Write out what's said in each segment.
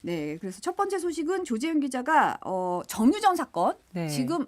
네, 그래서 첫 번째 소식은 조재현 기자가 정유정 사건 네. 지금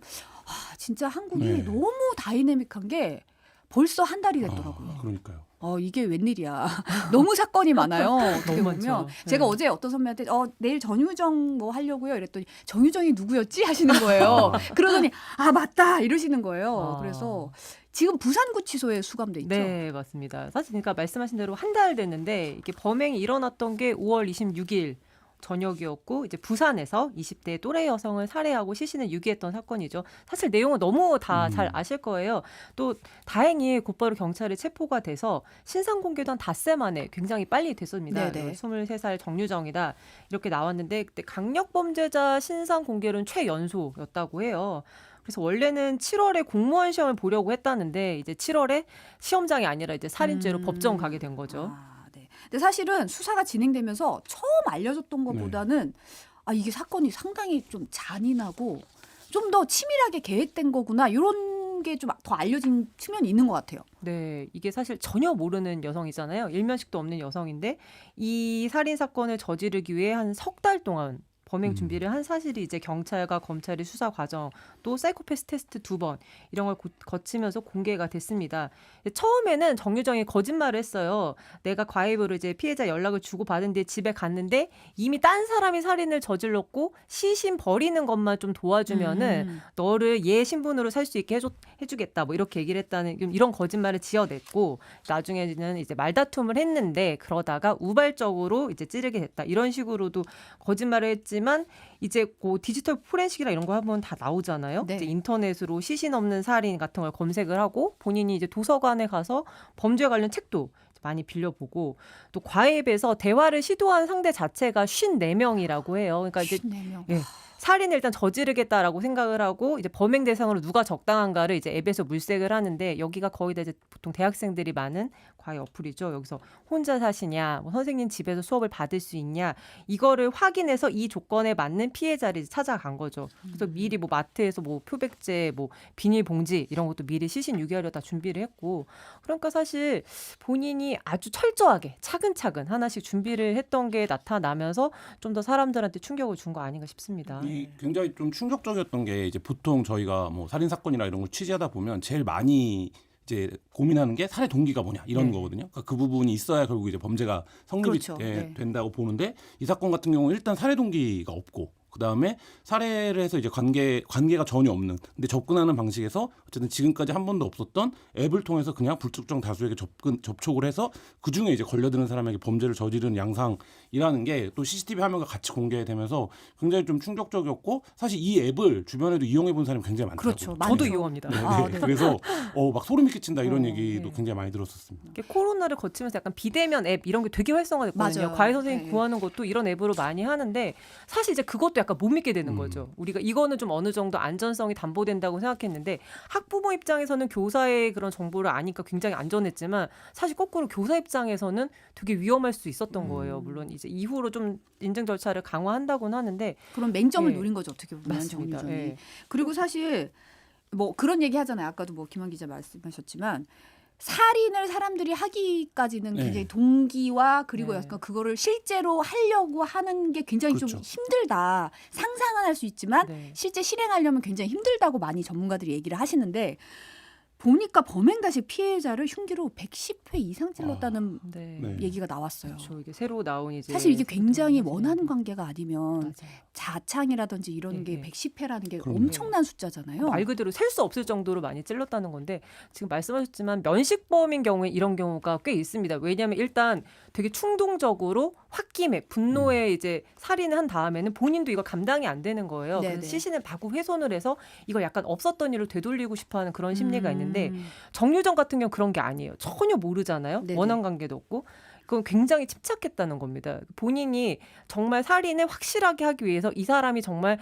진짜 한국이 네. 너무 다이내믹한 게 벌써 한 달이 됐더라고요. 그러니까요. 이게 웬일이야. 너무 사건이 많아요. 어떻게 너무 보면. 많죠. 제가 네. 어제 어떤 선배한테 내일 정유정 뭐 하려고요. 이랬더니 정유정이 누구였지? 하시는 거예요. 그러더니 맞다 이러시는 거예요. 그래서 지금 부산구치소에 수감돼 있죠. 네, 맞습니다. 사실 그러니까 말씀하신 대로 한 달 됐는데 이게 범행이 일어났던 게 5월 26일 저녁이었고 이제 부산에서 20대 또래 여성을 살해하고 시신을 유기했던 사건이죠. 사실 내용은 너무 다 잘 아실 거예요. 또 다행히 곧바로 경찰에 체포가 돼서 신상 공개도 한 닷새 만에 굉장히 빨리 됐습니다. 네네. 23살 정유정이다 이렇게 나왔는데 그때 강력범죄자 신상 공개는 최연소였다고 해요. 그래서 원래는 7월에 공무원 시험을 보려고 했다는데 이제 7월에 시험장이 아니라 이제 살인죄로 법정 가게 된 거죠. 네. 근데 사실은 수사가 진행되면서 처음 알려졌던 것보다는 이게 사건이 상당히 좀 잔인하고 좀 더 치밀하게 계획된 거구나 이런 게 좀 더 알려진 측면이 있는 것 같아요. 네, 이게 사실 전혀 모르는 여성이잖아요. 일면식도 없는 여성인데 이 살인 사건을 저지르기 위해 한 석 달 동안 범행 준비를 한 사실이 이제 경찰과 검찰의 수사 과정 또 사이코패스 테스트 2번 이런 걸 거치면서 공개가 됐습니다. 처음에는 정유정이 거짓말을 했어요. 내가 과외부로 이제 피해자 연락을 주고 받은 뒤에 집에 갔는데 이미 딴 사람이 살인을 저질렀고 시신 버리는 것만 좀 도와주면은 너를 얘 신분으로 살 수 있게 해주겠다 뭐 이렇게 얘기를 했다는 이런 거짓말을 지어냈고 나중에는 이제 말다툼을 했는데 그러다가 우발적으로 이제 찌르게 됐다 이런 식으로도 거짓말을 했지만 이제 그 디지털 포렌식이나 이런 거 하면 다 나오잖아요. 네. 이제 인터넷으로 시신 없는 살인 같은 걸 검색을 하고 본인이 이제 도서관에 가서 범죄 관련 책도 많이 빌려보고 또 과외에서 대화를 시도한 상대 자체가 54명이라고 해요. 그러니까 이제 54명. 살인을 일단 저지르겠다라고 생각을 하고 이제 범행 대상으로 누가 적당한가를 이제 앱에서 물색을 하는데 여기가 거의 다 이제 보통 대학생들이 많은 과외 어플이죠. 여기서 혼자 사시냐, 뭐 선생님 집에서 수업을 받을 수 있냐 이거를 확인해서 이 조건에 맞는 피해자를 찾아간 거죠. 그래서 미리 뭐 마트에서 뭐 표백제, 뭐 비닐봉지 이런 것도 미리 시신 유기하려 다 준비를 했고 그러니까 사실 본인이 아주 철저하게 차근차근 하나씩 준비를 했던 게 나타나면서 좀 더 사람들한테 충격을 준 거 아닌가 싶습니다. 굉장히 좀 충격적이었던 게 이제 보통 저희가 뭐 살인 사건이나 이런 걸 취재하다 보면 제일 많이 이제 고민하는 게 살해 동기가 뭐냐 이런 거거든요. 그러니까 그 부분이 있어야 결국 이제 범죄가 성립이 그렇죠. 네. 된다고 보는데 이 사건 같은 경우는 일단 살해 동기가 없고 그 다음에 살해를 해서 이제 관계가 전혀 없는 근데 접근하는 방식에서 어쨌든 지금까지 한 번도 없었던 앱을 통해서 그냥 불특정 다수에게 접촉을 해서 그 중에 이제 걸려드는 사람에게 범죄를 저지르는 양상이라는 게 또 CCTV 화면과 같이 공개되면서 굉장히 좀 충격적이었고 사실 이 앱을 주변에도 이용해 본 사람이 굉장히 많더라고요. 그렇죠. 저도 많죠. 이용합니다. 네. 그래서 막 소름이 끼친다 이런 얘기도 네. 굉장히 많이 들었었습니다. 이게 코로나를 거치면서 약간 비대면 앱 이런 게 되게 활성화됐거든요. 맞아요. 과외 선생님 네. 구하는 것도 이런 앱으로 많이 하는데 사실 이제 그것도 약간 못 믿게 되는 거죠. 우리가 이거는 좀 어느 정도 안전성이 담보된다고 생각했는데 학부모 입장에서는 교사의 그런 정보를 아니까 굉장히 안전했지만 사실 거꾸로 교사 입장에서는 되게 위험할 수 있었던 거예요. 물론 이제 이후로 좀 인증 절차를 강화한다고는 하는데 그런 맹점을 예. 노린 거죠. 어떻게 보면 맞습니다. 정유정이. 예. 그리고 사실 뭐 그런 얘기 하잖아요. 아까도 뭐 김한 기자 말씀하셨지만 살인을 사람들이 하기까지는 네. 굉장히 동기와 그리고 네. 약간 그거를 실제로 하려고 하는 게 굉장히 좀 그렇죠. 힘들다. 상상은 할 수 있지만 네. 실제 실행하려면 굉장히 힘들다고 많이 전문가들이 얘기를 하시는데 보니까 범행 당시 피해자를 흉기로 110회 이상 찔렀다는 네. 네. 얘기가 나왔어요. 그렇죠. 이게 새로 나온 이제 사실 이게 굉장히 사건이죠. 원하는 관계가 아니면 맞아요. 자창이라든지 이런 네, 게 네. 110회라는 게 그럼요. 엄청난 숫자잖아요. 말 그대로 셀 수 없을 정도로 많이 찔렀다는 건데 지금 말씀하셨지만 면식범인 경우에 이런 경우가 꽤 있습니다. 왜냐하면 일단 되게 충동적으로 홧김에 분노에 이제 살인을 한 다음에는 본인도 이거 감당이 안 되는 거예요. 네네. 그래서 시신을 마구 훼손을 해서 이걸 약간 없었던 일로 되돌리고 싶어하는 그런 심리가 있는데 음. 정유정 같은 경우 그런 게 아니에요. 전혀 모르잖아요. 네네. 원한 관계도 없고. 그건 굉장히 침착했다는 겁니다. 본인이 정말 살인을 확실하게 하기 위해서 이 사람이 정말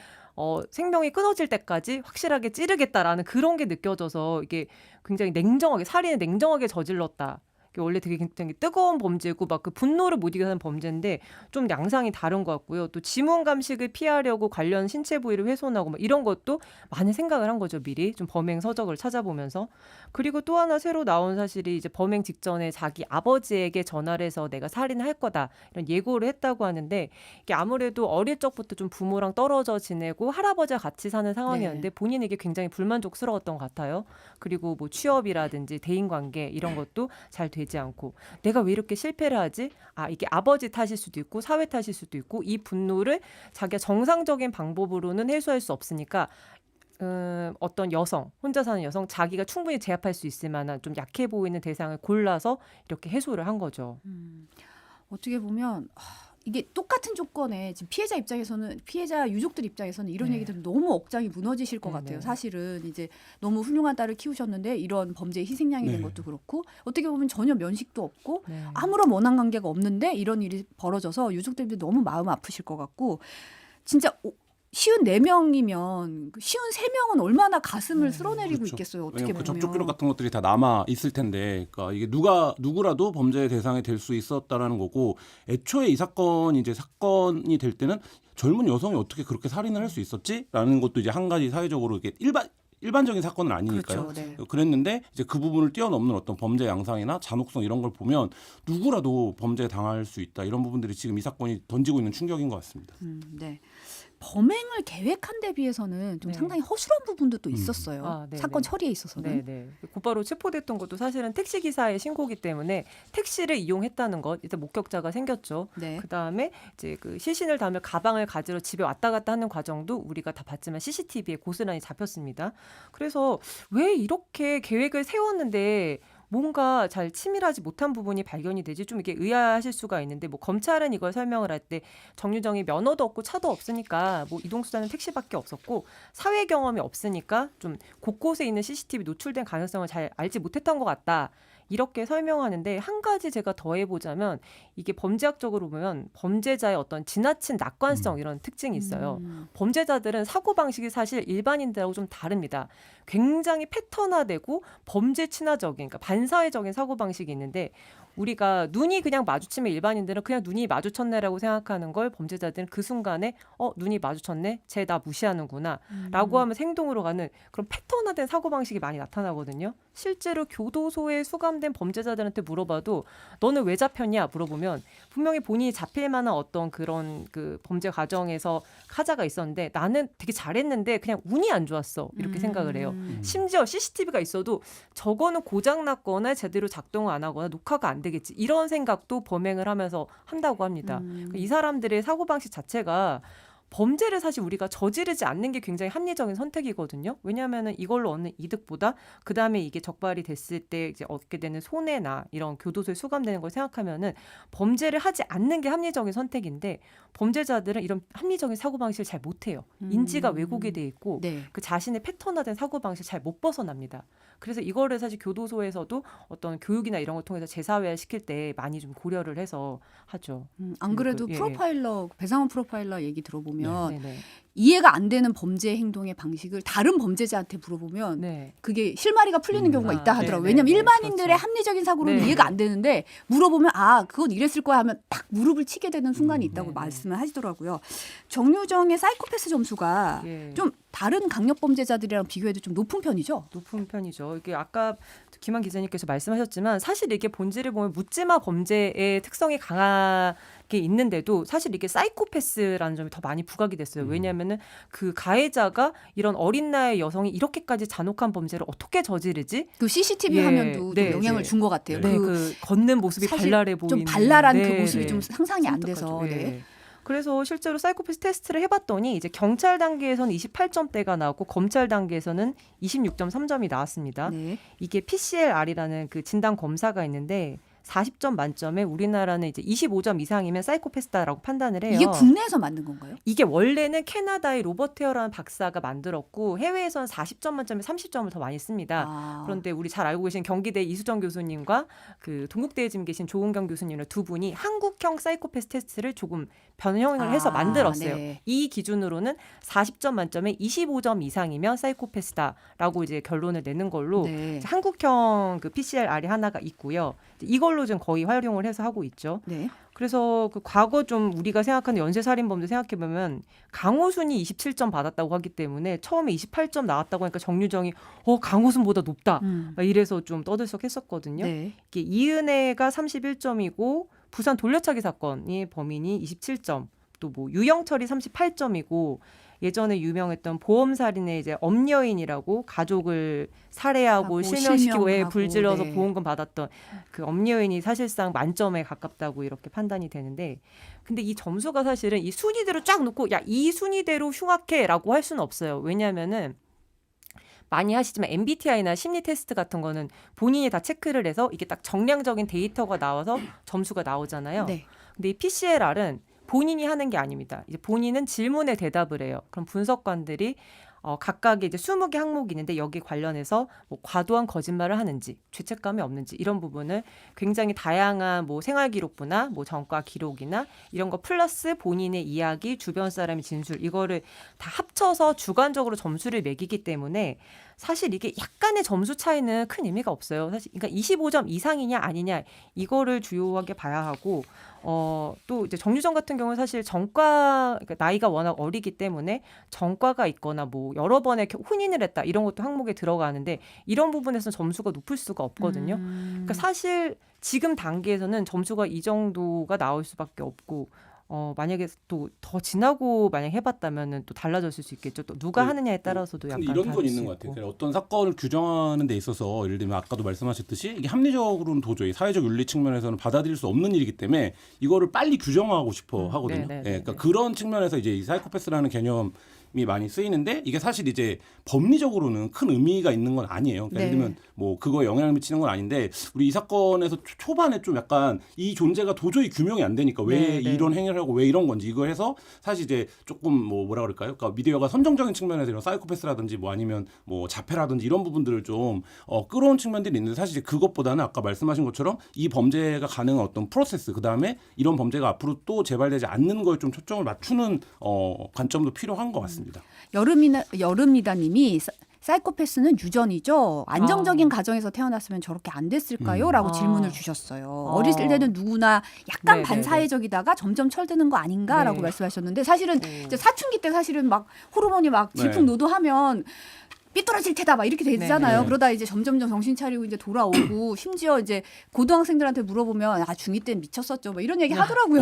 생명이 끊어질 때까지 확실하게 찌르겠다라는 그런 게 느껴져서 이게 굉장히 냉정하게 살인을 냉정하게 저질렀다. 원래 되게 굉장히 뜨거운 범죄고 막 그 분노를 못 이겨서 하는 범죄인데 좀 양상이 다른 것 같고요. 또 지문 감식을 피하려고 관련 신체 부위를 훼손하고 막 이런 것도 많이 생각을 한 거죠. 미리 좀 범행 서적을 찾아보면서. 그리고 또 하나 새로 나온 사실이 이제 범행 직전에 자기 아버지에게 전화를 해서 내가 살인할 거다 이런 예고를 했다고 하는데 이게 아무래도 어릴 적부터 좀 부모랑 떨어져 지내고 할아버지와 같이 사는 상황이었는데 본인에게 굉장히 불만족스러웠던 것 같아요. 그리고 뭐 취업이라든지 대인관계 이런 것도 잘 되지 않고 내가 왜 이렇게 실패를 하지? 아 이게 아버지 탓일 수도 있고 사회 탓일 수도 있고 이 분노를 자기가 정상적인 방법으로는 해소할 수 없으니까 어떤 여성, 혼자 사는 여성, 자기가 충분히 제압할 수 있을 만한 좀 약해 보이는 대상을 골라서 이렇게 해소를 한 거죠. 어떻게 보면 이게 똑같은 조건에 지금 피해자 입장에서는 피해자 유족들 입장에서는 이런 네. 얘기들은 너무 억장이 무너지실 것 네, 같아요. 네. 사실은 이제 너무 훌륭한 딸을 키우셨는데 이런 범죄의 희생양이 된 네. 것도 그렇고 어떻게 보면 전혀 면식도 없고 네. 아무런 원한 관계가 없는데 이런 일이 벌어져서 유족들도 너무 마음 아프실 것 같고 진짜 쉬운 4명이면 쉬운 3명은 얼마나 가슴을 네. 쓸어내리고 그렇죠. 있겠어요. 어떻게 왜냐면 그 보면. 접촉 기록 같은 것들이 다 남아 있을 텐데, 그러니까 이게 누구라도 범죄의 대상이 될 수 있었다라는 거고, 애초에 이 사건이 사건이 될 때는 젊은 여성이 어떻게 그렇게 살인을 할 수 있었지라는 것도 이제 한 가지 사회적으로 이게 일반적인 사건은 아니니까요. 그렇죠. 네. 그랬는데 이제 그 부분을 뛰어넘는 어떤 범죄 양상이나 잔혹성 이런 걸 보면 누구라도 범죄에 당할 수 있다. 이런 부분들이 지금 이 사건이 던지고 있는 충격인 것 같습니다. 네. 범행을 계획한 데 비해서는 좀 네. 상당히 허술한 부분도 또 있었어요. 아, 네, 사건 네. 처리에 있어서는. 네. 곧바로 체포됐던 것도 사실은 택시 기사의 신고기 때문에 택시를 이용했다는 것, 이제 목격자가 생겼죠. 네. 그 다음에 이제 그 시신을 담을 가방을 가지러 집에 왔다 갔다 하는 과정도 우리가 다 봤지만 CCTV에 고스란히 잡혔습니다. 그래서 왜 이렇게 계획을 세웠는데 뭔가 잘 치밀하지 못한 부분이 발견이 되지 좀 이렇게 의아하실 수가 있는데 뭐 검찰은 이걸 설명을 할 때 정유정이 면허도 없고 차도 없으니까 뭐 이동수단은 택시밖에 없었고 사회 경험이 없으니까 좀 곳곳에 있는 CCTV 노출된 가능성을 잘 알지 못했던 것 같다. 이렇게 설명하는데 한 가지 제가 더해보자면 이게 범죄학적으로 보면 범죄자의 어떤 지나친 낙관성 이런 특징이 있어요. 범죄자들은 사고방식이 사실 일반인들하고 좀 다릅니다. 굉장히 패턴화되고 범죄 친화적인 그러니까 반사회적인 사고방식이 있는데 우리가 눈이 그냥 마주치면 일반인들은 그냥 눈이 마주쳤네라고 생각하는 걸 범죄자들은 그 순간에 눈이 마주쳤네? 쟤 나 무시하는구나 라고 하면서 행동으로 가는 그런 패턴화된 사고방식이 많이 나타나거든요. 실제로 교도소에 수감된 범죄자들한테 물어봐도 너는 왜 잡혔냐 물어보면 분명히 본인이 잡힐 만한 어떤 그런 그 범죄 과정에서 하자가 있었는데 나는 되게 잘했는데 그냥 운이 안 좋았어 이렇게 생각을 해요. 심지어 CCTV가 있어도 저거는 고장났거나 제대로 작동을 안 하거나 녹화가 안 되겠지 이런 생각도 범행을 하면서 한다고 합니다. 이 사람들의 사고방식 자체가 범죄를 사실 우리가 저지르지 않는 게 굉장히 합리적인 선택이거든요. 왜냐하면 이걸로 얻는 이득보다 그 다음에 이게 적발이 됐을 때 이제 얻게 되는 손해나 이런 교도소에 수감되는 걸 생각하면은 범죄를 하지 않는 게 합리적인 선택인데 범죄자들은 이런 합리적인 사고방식을 잘 못해요. 인지가 왜곡이 돼 있고 네. 그 자신의 패턴화된 사고방식을 잘 못 벗어납니다. 그래서 이거를 사실 교도소에서도 어떤 교육이나 이런 걸 통해서 재사회화 시킬 때 많이 좀 고려를 해서 하죠. 안 그래도 예, 예. 프로파일러 배상원 프로파일러 얘기 들어보면 네네. 이해가 안 되는 범죄 행동의 방식을 다른 범죄자한테 물어보면 네. 그게 실마리가 풀리는 경우가 있다 하더라고요. 네, 왜냐하면 네, 일반인들의 그렇죠. 합리적인 사고로는 네, 이해가 네. 안 되는데 물어보면 그건 이랬을 거야 하면 딱 무릎을 치게 되는 순간이 있다고 네, 말씀을 하시더라고요. 정유정의 사이코패스 점수가 예. 좀 다른 강력범죄자들이랑 비교해도 좀 높은 편이죠. 높은 편이죠. 이게 아까 김한 기자님께서 말씀하셨지만 사실 이게 본질을 보면 묻지마 범죄의 특성이 강하게 있는데도 사실 이게 사이코패스라는 점이 더 많이 부각이 됐어요. 왜냐하면은 그 가해자가 이런 어린 나이의 여성이 이렇게까지 잔혹한 범죄를 어떻게 저지르지? 그 CCTV 예, 화면도 네, 좀 영향을 네. 준 것 같아요. 네, 그 걷는 모습이 사실 발랄해 보이는 좀 발랄한 그 네, 모습이 네. 좀 상상이 안 돼서. 섬뜩하죠. 네. 네. 그래서 실제로 사이코패스 테스트를 해봤더니 이제 경찰 단계에서는 28점대가 나왔고 검찰 단계에서는 26.3점이 나왔습니다. 네. 이게 PCLR이라는 그 진단 검사가 있는데 40점 만점에 우리나라는 이제 25점 이상이면 사이코패스다라고 판단을 해요. 이게 국내에서 만든 건가요? 이게 원래는 캐나다의 로버트 헤어라는 박사가 만들었고 해외에서는 40점 만점에 30점을 더 많이 씁니다. 아. 그런데 우리 잘 알고 계신 경기대 이수정 교수님과 그 동국대에 지금 계신 조은경 교수님의 두 분이 한국형 사이코패스 테스트를 조금 변형을 해서 만들었어요. 네. 이 기준으로는 40점 만점에 25점 이상이면 사이코패스다라고 이제 결론을 내는 걸로 네. 한국형 그 PCR-R이 하나가 있고요. 이걸로 좀 거의 활용을 해서 하고 있죠. 네. 그래서 그 과거 좀 우리가 생각하는 연쇄살인범들 생각해보면 강호순이 27점 받았다고 하기 때문에 처음에 28점 나왔다고 하니까 정유정이 강호순보다 높다. 막 이래서 좀 떠들썩했었거든요. 네. 이게 이은혜가 31점이고 부산 돌려차기 사건이 범인이 27점, 또 뭐 유영철이 38점이고 예전에 유명했던 보험살인의 이제 엄여인이라고 가족을 살해하고 실명시키고 실명하고, 불질러서 네. 보험금 받았던 그 엄여인이 사실상 만점에 가깝다고 이렇게 판단이 되는데 근데 이 점수가 사실은 이 순위대로 쫙 놓고 야, 이 순위대로 흉악해라고 할 수는 없어요. 왜냐하면은 많이 하시지만 MBTI나 심리 테스트 같은 거는 본인이 다 체크를 해서 이게 딱 정량적인 데이터가 나와서 점수가 나오잖아요. 네. 근데 이 PCLR은 본인이 하는 게 아닙니다. 이제 본인은 질문에 대답을 해요. 그럼 분석관들이 각각의 이제 20개 항목이 있는데 여기 관련해서 뭐 과도한 거짓말을 하는지, 죄책감이 없는지 이런 부분을 굉장히 다양한 뭐 생활 기록부나 뭐 전과 기록이나 이런 거 플러스 본인의 이야기, 주변 사람의 진술 이거를 다 합쳐서 주관적으로 점수를 매기기 때문에 사실 이게 약간의 점수 차이는 큰 의미가 없어요. 사실 그러니까 25점 이상이냐 아니냐 이거를 주요하게 봐야 하고 또 이제 정유정 같은 경우는 사실 전과 그러니까 나이가 워낙 어리기 때문에 전과가 있거나 뭐 여러 번의 혼인을 했다 이런 것도 항목에 들어가는데 이런 부분에서는 점수가 높을 수가 없거든요. 그러니까 사실 지금 단계에서는 점수가 이 정도가 나올 수밖에 없고 만약에 또 더 지나고 만약 해봤다면은 또 달라졌을 수 있겠죠. 또 누가 하느냐에 따라서도 약간 근데 이런 건 다를 수 있는 것 있고. 같아요. 그러니까 어떤 사건을 규정하는 데 있어서 예를 들면 아까도 말씀하셨듯이 이게 합리적으로는 도저히 사회적 윤리 측면에서는 받아들일 수 없는 일이기 때문에 이거를 빨리 규정하고 싶어 하거든요. 네네네네. 그러니까 그런 측면에서 이제 이 사이코패스라는 개념이 많이 쓰이는데 이게 사실 이제 법리적으로는 큰 의미가 있는 건 아니에요. 그러니까 네. 예를 들면 뭐 그거에 영향을 미치는 건 아닌데 우리 이 사건에서 초반에 좀 약간 이 존재가 도저히 규명이 안 되니까 왜 네, 네. 이런 행위를 하고 왜 이런 건지 이거 해서 사실 이제 조금 뭐라 그럴까요? 그러니까 미디어가 선정적인 측면에서 이런 사이코패스라든지 뭐 아니면 뭐 자폐라든지 이런 부분들을 좀 끌어온 측면들이 있는데 사실 이제 그것보다는 아까 말씀하신 것처럼 이 범죄가 가능한 어떤 프로세스 그다음에 이런 범죄가 앞으로 또 재발되지 않는 거에 좀 초점을 맞추는 관점도 필요한 것 같습니다. 여름이다님이 사이코패스는 유전이죠. 안정적인 가정에서 태어났으면 저렇게 안 됐을까요? 라고 질문을 주셨어요. 어렸을 때는 누구나 약간 네네네. 반사회적이다가 점점 철드는 거 아닌가라고 네. 말씀하셨는데 사실은 이제 사춘기 때 사실은 막 호르몬이 막 질풍노도하면 삐뚤어질 테다 막 이렇게 되잖아요. 네. 그러다 이제 점점 정신 차리고 이제 돌아오고 심지어 이제 고등학생들한테 물어보면 중이 때 미쳤었죠. 뭐 이런 얘기 하더라고요.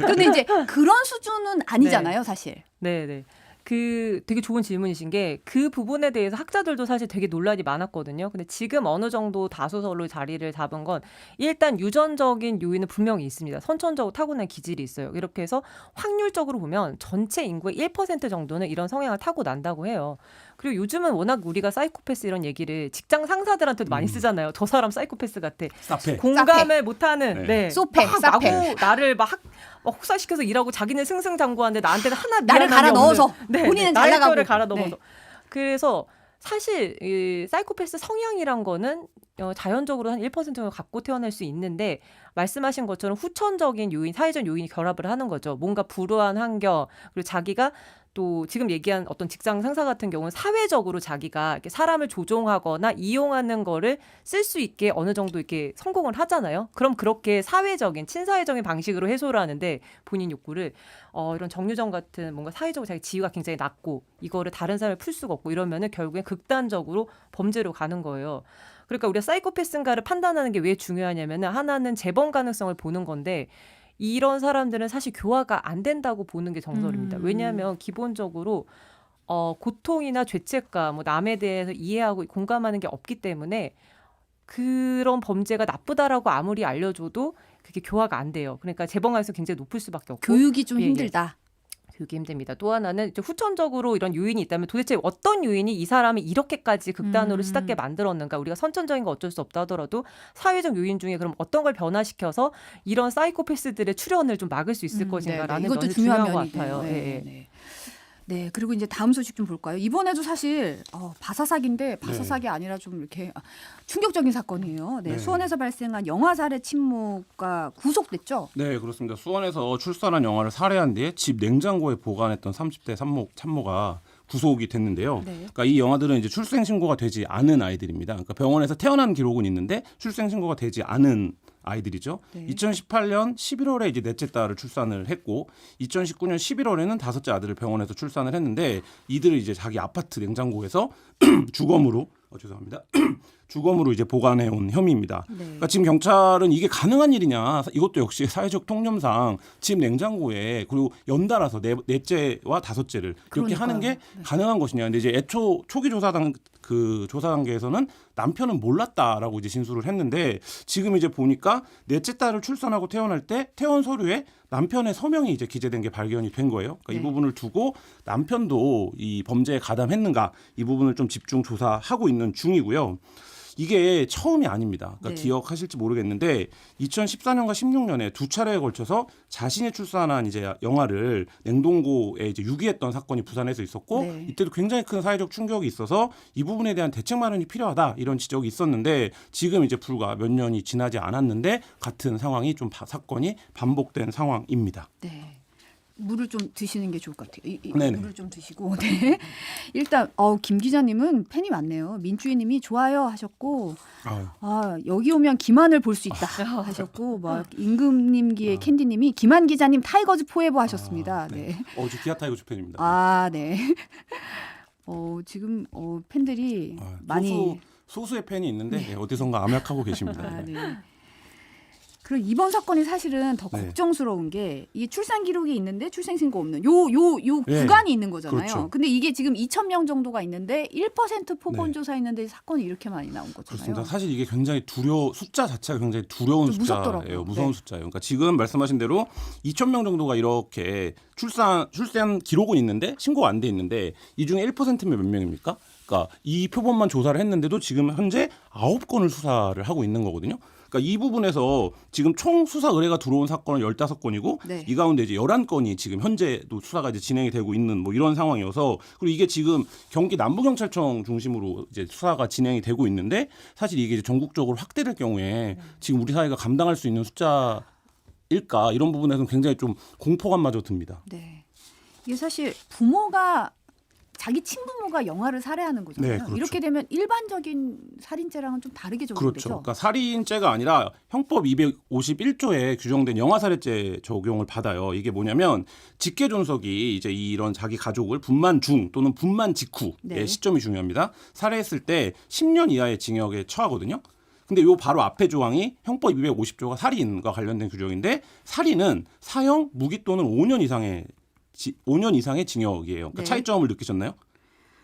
근데 이제 그런 수준은 아니잖아요, 사실. 네. 그 되게 좋은 질문이신 게 그 부분에 대해서 학자들도 사실 되게 논란이 많았거든요. 근데 지금 어느 정도 다수설로 자리를 잡은 건 일단 유전적인 요인은 분명히 있습니다. 선천적으로 타고난 기질이 있어요. 이렇게 해서 확률적으로 보면 전체 인구의 1% 정도는 이런 성향을 타고난다고 해요. 그리고 요즘은 워낙 우리가 사이코패스 이런 얘기를 직장 상사들한테도 많이 쓰잖아요. 저 사람 사이코패스 같아. 사페. 공감을 못하는 네. 소패, 막 사패. 마구 나를 막 혹사시켜서 일하고 자기는 승승장구하는데 나한테는 하나 나를 미안함이 갈아 없는. 넣어서 네, 본인은 나의 잘 나가고. 뼈를 갈아 넣어서. 네. 그래서 사실 이 사이코패스 성향이란 거는 자연적으로 한 1% 정도 갖고 태어날 수 있는데 말씀하신 것처럼 후천적인 요인, 사회적 요인이 결합을 하는 거죠. 뭔가 불우한 환경 그리고 자기가 또 지금 얘기한 어떤 직장 상사 같은 경우는 사회적으로 자기가 이렇게 사람을 조종하거나 이용하는 거를 쓸 수 있게 어느 정도 이렇게 성공을 하잖아요. 그럼 그렇게 사회적인 친사회적인 방식으로 해소를 하는데 본인 욕구를 이런 정유정 같은 뭔가 사회적으로 자기 지위가 굉장히 낮고 이거를 다른 사람을 풀 수가 없고 이러면은 결국엔 극단적으로 범죄로 가는 거예요. 그러니까 우리가 사이코패스인가를 판단하는 게 왜 중요하냐면은 하나는 재범 가능성을 보는 건데 이런 사람들은 사실 교화가 안 된다고 보는 게 정설입니다. 왜냐하면 기본적으로 고통이나 죄책감, 뭐 남에 대해서 이해하고 공감하는 게 없기 때문에 그런 범죄가 나쁘다라고 아무리 알려줘도 그게 교화가 안 돼요. 그러니까 재범 가능성이 굉장히 높을 수밖에 없고 교육이 좀 예. 힘들다. 교육이 힘듭니다. 또 하나는 이제 후천적으로 이런 요인이 있다면 도대체 어떤 요인이 이 사람이 이렇게까지 극단으로 시답게 만들었는가. 우리가 선천적인 거 어쩔 수 없다 하더라도 사회적 요인 중에 그럼 어떤 걸 변화시켜서 이런 사이코패스들의 출현을 좀 막을 수 있을 것인가라는 이것도 것이 중요한 중요한 것 면이네요. 같아요. 네, 예. 네. 네, 그리고 이제 다음 소식 좀 볼까요? 이번에도 사실 바사삭인데 바사삭이 아니라 좀 이렇게 충격적인 사건이에요. 네, 네. 수원에서 발생한 영아 살해 친모가 구속됐죠. 네, 그렇습니다. 수원에서 출산한 영아를 살해한 뒤에 집 냉장고에 보관했던 30대 참모가 구속이 됐는데요. 네. 그러니까 이 영아들은 이제 출생 신고가 되지 않은 아이들입니다. 그러니까 병원에서 태어난 기록은 있는데 출생 신고가 되지 않은 아이들이죠. 네. 2018년 11월에 이제 넷째 딸을 출산을 했고 2019년 11월에는 다섯째 아들을 병원에서 출산을 했는데 이들을 이제 자기 아파트 냉장고에서 주검으로 주검으로 이제 보관해 온 혐의입니다. 네. 그러니까 지금 경찰은 이게 가능한 일이냐, 이것도 역시 사회적 통념상 집 냉장고에 그리고 연달아서 넷째와 다섯째를 이렇게 하는 게 가능한 것이냐. 근데 이제 애초 초기 조사 단계에서는 남편은 몰랐다라고 이제 진술을 했는데 지금 이제 보니까 넷째 딸을 출산하고 태어날 때 태원 서류에 남편의 서명이 이제 기재된 게 발견이 된 거예요. 그러니까 네. 이 부분을 두고 남편도 이 범죄에 가담했는가 이 부분을 좀 집중 조사하고 있는 중이고요. 이게 처음이 아닙니다. 그러니까 네. 기억하실지 모르겠는데 2014년과 16년에 두 차례에 걸쳐서 자신이 출산한 이제 영아를 냉동고에 이제 유기했던 사건이 부산에서 있었고 네. 이때도 굉장히 큰 사회적 충격이 있어서 이 부분에 대한 대책 마련이 필요하다 이런 지적이 있었는데 지금 이제 불과 몇 년이 지나지 않았는데 같은 상황이 좀 사건이 반복된 상황입니다. 네. 물을 좀 드시는 게 좋을 것 같아요. 네네. 물을 좀 드시고. 네. 일단 김 기자님은 팬이 많네요. 민주희님이 좋아요 하셨고, 여기 오면 김한을 볼 수 있다 하셨고, 막 임금님기의 캔디님이 김한 기자님 타이거즈 포에버 하셨습니다. 네. 저 기아 타이거즈 팬입니다. 네. 지금 팬들이 많이 소수의 팬이 있는데 어디선가 암약하고 계십니다. 네. 그리고 이번 사건이 사실은 더 네. 걱정스러운 게 이게 출산 기록이 있는데 출생 신고 없는 요 네. 구간이 있는 거잖아요. 그렇죠. 근데 이게 지금 2,000명 정도가 있는데 1% 포본 조사했는데 사건이 이렇게 많이 나온 거잖아요. 그렇습니다. 사실 이게 굉장히 숫자 자체가 굉장히 두려운 좀 무섭더라고요. 숫자예요. 무서운 네. 숫자예요. 그러니까 지금 말씀하신 대로 2,000명 정도가 이렇게 출산 기록은 있는데 신고가 안 돼 있는데 이 중에 1%면 몇 명입니까? 그러니까 이 표본만 조사를 했는데도 지금 현재 9건을 수사를 하고 있는 거거든요. 그러니까 이 부분에서 지금 총 수사 의뢰가 들어온 사건은 15건이고 네. 이 가운데 이제 11건이 지금 현재도 수사가 이제 진행이 되고 있는 뭐 이런 상황이어서 그리고 이게 지금 경기 남부경찰청 중심으로 이제 수사가 진행이 되고 있는데 사실 이게 이제 전국적으로 확대될 경우에 지금 우리 사회가 감당할 수 있는 숫자일까 이런 부분에서는 굉장히 좀 공포감마저 듭니다. 네. 이게 사실 부모가 자기 친부모가 영아를 살해하는 거잖아요. 네, 그렇죠. 이렇게 되면 일반적인 살인죄랑은 좀 다르게 적용되죠. 그렇죠. 그러니까 살인죄가 아니라 형법 251조에 규정된 영아살해죄 적용을 받아요. 이게 뭐냐면 직계존속이 이제 이런 자기 가족을 분만 중 또는 분만 직후의 네. 시점이 중요합니다. 살해했을 때 10년 이하의 징역에 처하거든요. 근데 요 바로 앞에 조항이 형법 250조가 살인과 관련된 규정인데 살인은 사형, 무기 또는 5년 이상의 징역이에요. 그러니까 네. 차이점을 느끼셨나요?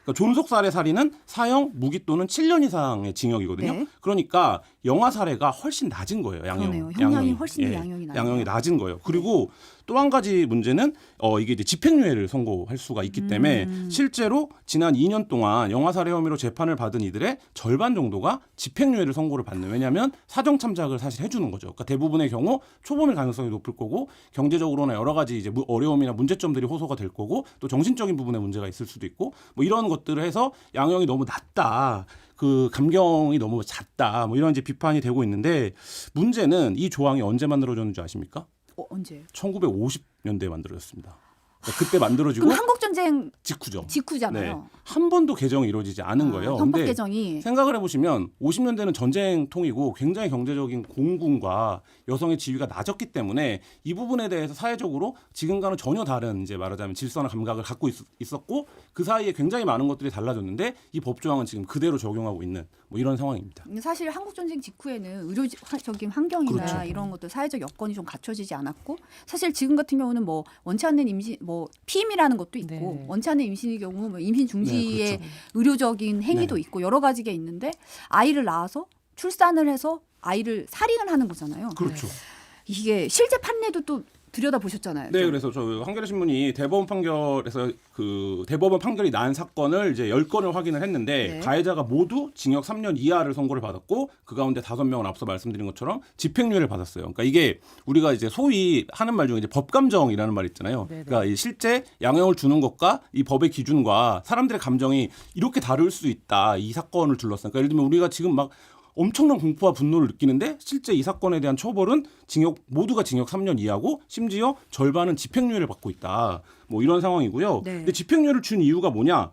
그러니까 존속살해 살인은 사형, 무기 또는 7년 이상의 징역이거든요. 네. 그러니까 영아 살해가 훨씬 낮은 거예요. 그러네요. 형량이 훨씬 양형이 낮아요. 양형이 낮은 거예요. 그리고 또 한 가지 문제는 이게 이제 집행유예를 선고할 수가 있기 때문에 실제로 지난 2년 동안 영아 살해 혐의로 재판을 받은 이들의 절반 정도가 집행유예를 선고를 받는. 왜냐하면 사정 참작을 사실 해주는 거죠. 그러니까 대부분의 경우 초범일 가능성이 높을 거고 경제적으로나 여러 가지 이제 어려움이나 문제점들이 호소가 될 거고 또 정신적인 부분에 문제가 있을 수도 있고 뭐 이런 것들을 해서 양형이 너무 낮다. 그 감경이 너무 작다. 뭐 이런 이제 비판이 되고 있는데 문제는 이 조항이 언제 만들어졌는지 아십니까? 언제? 1950년대에 만들어졌습니다. 그러니까 그때 만들어지고 그럼 한국전쟁 직후죠. 직후잖아요. 네. 한 번도 개정이 이루어지지 않은 거예요. 헌법 근데 개정이 생각을 해보시면 50년대는 전쟁통이고 굉장히 경제적인 공군과 여성의 지위가 낮았기 때문에 이 부분에 대해서 사회적으로 지금과는 전혀 다른 이제 말하자면 질서나 감각을 갖고 있었고 그 사이에 굉장히 많은 것들이 달라졌는데 이 법조항은 지금 그대로 적용하고 있는 뭐 이런 상황입니다. 사실 한국전쟁 직후에는 의료적인 환경이나 그렇죠. 이런 것들 사회적 여건이 좀 갖춰지지 않았고 사실 지금 같은 경우는 뭐 원치 않는 임신 뭐 피임이라는 것도 있고 네. 원치 않는 임신의 경우 뭐 임신 중지의 네, 그렇죠. 의료적인 행위도 네. 있고 여러 가지가 있는데 아이를 낳아서 출산을 해서 아이를 살인을 하는 거잖아요. 그렇죠. 이게 실제 판례도 또 들여다 보셨잖아요. 네, 그래서 저 한겨레 신문이 대법원 판결에서 그 대법원 판결이 난 사건을 이제 10건을 확인을 했는데 네. 가해자가 모두 징역 3년 이하를 선고를 받았고 그 가운데 5명은 앞서 말씀드린 것처럼 집행유예를 받았어요. 그러니까 이게 우리가 이제 소위 하는 말 중에 이제 법감정이라는 말 있잖아요. 네네. 그러니까 이 실제 양형을 주는 것과 이 법의 기준과 사람들의 감정이 이렇게 다를 수 있다. 이 사건을 둘러싸. 그러니까 예를 들면 우리가 지금 막 엄청난 공포와 분노를 느끼는데 실제 이 사건에 대한 처벌은 모두가 징역 3년 이하고 심지어 절반은 집행유예를 받고 있다. 뭐 이런 상황이고요. 네. 근데 집행유예를 준 이유가 뭐냐?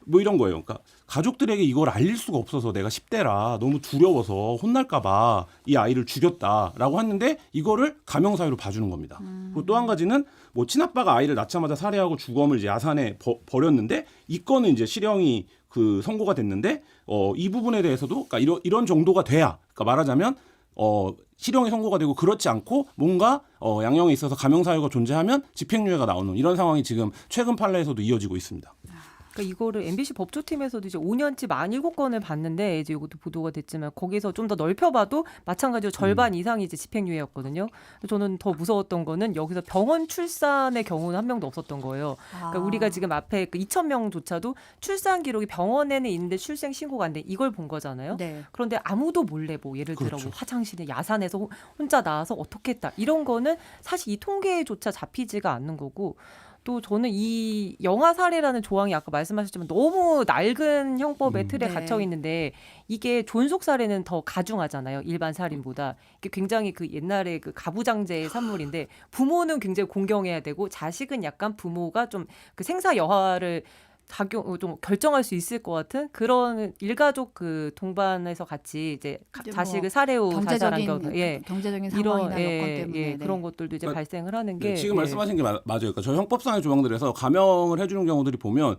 뭐 이런 거예요. 그러니까 가족들에게 이걸 알릴 수가 없어서 내가 10대라 너무 두려워서 혼날까 봐 이 아이를 죽였다라고 했는데 이거를 가명사유로 봐주는 겁니다. 그리고 또 한 가지는 뭐 친아빠가 아이를 낳자마자 살해하고 주검을 이제 야산에 버렸는데 이 건은 이제 실형이 그 선고가 됐는데 이 부분에 대해서도 그러니까 이런 정도가 돼야 그러니까 말하자면 실형이 선고가 되고 그렇지 않고 뭔가 양형에 있어서 가명사유가 존재하면 집행유예가 나오는 이런 상황이 지금 최근 판례에서도 이어지고 있습니다. 그러니까 이거를 MBC 법조팀에서도 이제 5년치 17건을 봤는데 이제 이것도 보도가 됐지만 거기서 좀 더 넓혀봐도 마찬가지로 절반 이상이 이제 집행유예였거든요. 저는 더 무서웠던 거는 여기서 병원 출산의 경우는 한 명도 없었던 거예요. 그러니까 우리가 지금 앞에 그 2,000명조차도 출산 기록이 병원에는 있는데 출생 신고가 안 돼 이걸 본 거잖아요. 네. 그런데 아무도 몰래 뭐 예를 들어 그렇죠. 뭐 화장실에 야산에서 혼자 나와서 어떻게 했다 이런 거는 사실 이 통계조차 잡히지가 않는 거고. 또 저는 이 영아 살해라는 조항이 아까 말씀하셨지만 너무 낡은 형법의 틀에 네. 갇혀 있는데 이게 존속 살해는 더 가중하잖아요. 일반 살인보다. 이게 굉장히 그 옛날에 그 가부장제의 산물인데 부모는 굉장히 공경해야 되고 자식은 약간 부모가 좀 그 생사 여하를 좀 결정할 수 있을 것 같은 그런 일가족 그 동반해서 같이 이제 이제 자식을 뭐 살해 후 자살한 경제적인 경우, 예. 경제적인 이런 상황이나 여건 때문에 네. 그런 것들도 이제 그러니까 발생을 하는 네, 게 지금 예. 말씀하신 게 맞아요. 그러니까 저희 형법상의 조항들에서 가명을 해주는 경우들이 보면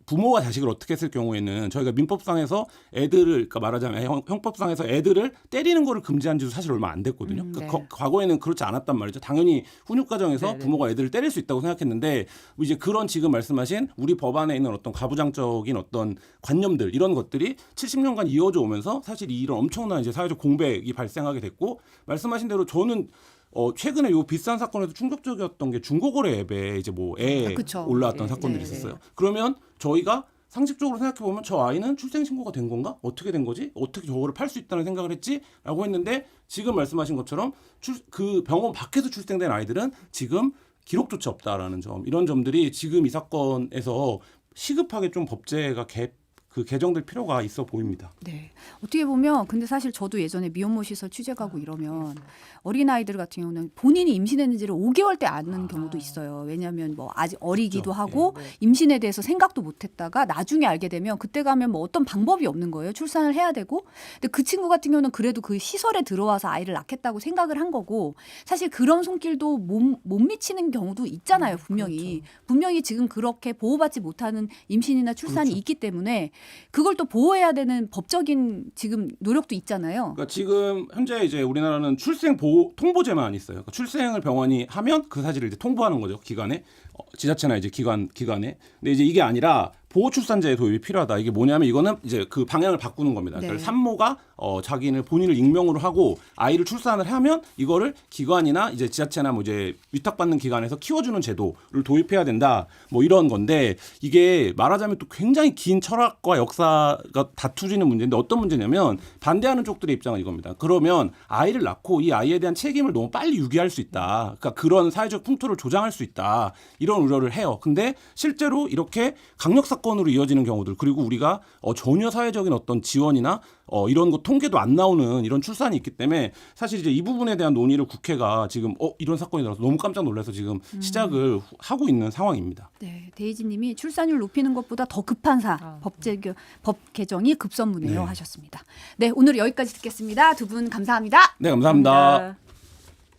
부모가 자식을 어떻게 했을 경우에는 저희가 민법상에서 애들을 그러니까 말하자면 형법상에서 애들을 때리는 거를 금지한 지도 사실 얼마 안 됐거든요. 네. 그러니까 과거에는 그렇지 않았단 말이죠. 당연히 훈육 과정에서 네네. 부모가 애들을 때릴 수 있다고 생각했는데 이제 그런 지금 말씀하신 우리 법안에 있는 어떤 가부장적인 어떤 관념들 이런 것들이 70년간 이어져 오면서 사실 이런 엄청난 이제 사회적 공백이 발생하게 됐고 말씀하신 대로 저는 최근에 요 비싼 사건에서 충격적이었던 게 중고거래 앱에 이제 뭐 애 그쵸. 올라왔던 네, 사건들이 네, 있었어요. 그러면 저희가 상식적으로 생각해 보면 저 아이는 출생 신고가 된 건가? 어떻게 된 거지? 어떻게 저거를 팔 수 있다는 생각을 했지?라고 했는데 지금 말씀하신 것처럼 그 병원 밖에서 출생된 아이들은 지금 기록조차 없다라는 점 이런 점들이 지금 이 사건에서 시급하게 좀 법제가 개정될 필요가 있어 보입니다. 네. 어떻게 보면 근데 사실 저도 예전에 미혼모 시설 취재 가고 이러면 어린아이들 같은 경우는 본인이 임신했는지를 5개월 때 아는 경우도 있어요. 왜냐하면 뭐 아직 어리기도 그렇죠. 하고 네. 임신에 대해서 생각도 못 했다가 나중에 알게 되면 그때 가면 뭐 어떤 방법이 없는 거예요. 출산을 해야 되고. 근데 그 친구 같은 경우는 그래도 그 시설에 들어와서 아이를 낳겠다고 생각을 한 거고 사실 그런 손길도 못 미치는 경우도 있잖아요. 분명히. 분명히 지금 그렇게 보호받지 못하는 임신이나 출산이 그렇죠. 있기 때문에 그걸 또 보호해야 되는 법적인 지금 노력도 있잖아요. 그러니까 지금 현재 이제 우리나라는 출생 보호 통보제만 있어요. 그러니까 출생을 병원이 하면 그 사실을 이제 통보하는 거죠. 기관에 지자체나 이제 기관에. 근데 이제 이게 아니라 보호출산제의 도입이 필요하다. 이게 뭐냐면 이거는 이제 그 방향을 바꾸는 겁니다. 네. 그러니까 산모가 본인을 익명으로 하고 아이를 출산을 하면 이거를 기관이나 이제 지자체나 뭐 이제 위탁받는 기관에서 키워주는 제도를 도입해야 된다. 뭐 이런 건데 이게 말하자면 또 굉장히 긴 철학과 역사가 다투지는 문제인데 어떤 문제냐면 반대하는 쪽들의 입장은 이겁니다. 그러면 아이를 낳고 이 아이에 대한 책임을 너무 빨리 유기할 수 있다. 그러니까 그런 사회적 풍토를 조장할 수 있다. 이런 우려를 해요. 근데 실제로 이렇게 강력 사건으로 이어지는 경우들 그리고 우리가 전혀 사회적인 어떤 지원이나 이런 거 통계도 안 나오는 이런 출산이 있기 때문에 사실 이제 이 부분에 대한 논의를 국회가 지금 이런 사건이 나와서 너무 깜짝 놀라서 지금 시작을 하고 있는 상황입니다. 네, 데이지님이 출산율 높이는 것보다 더 급한 법 개정이 급선무네요 네. 하셨습니다. 네, 오늘 여기까지 듣겠습니다. 두 분 감사합니다. 네, 감사합니다. 감사합니다.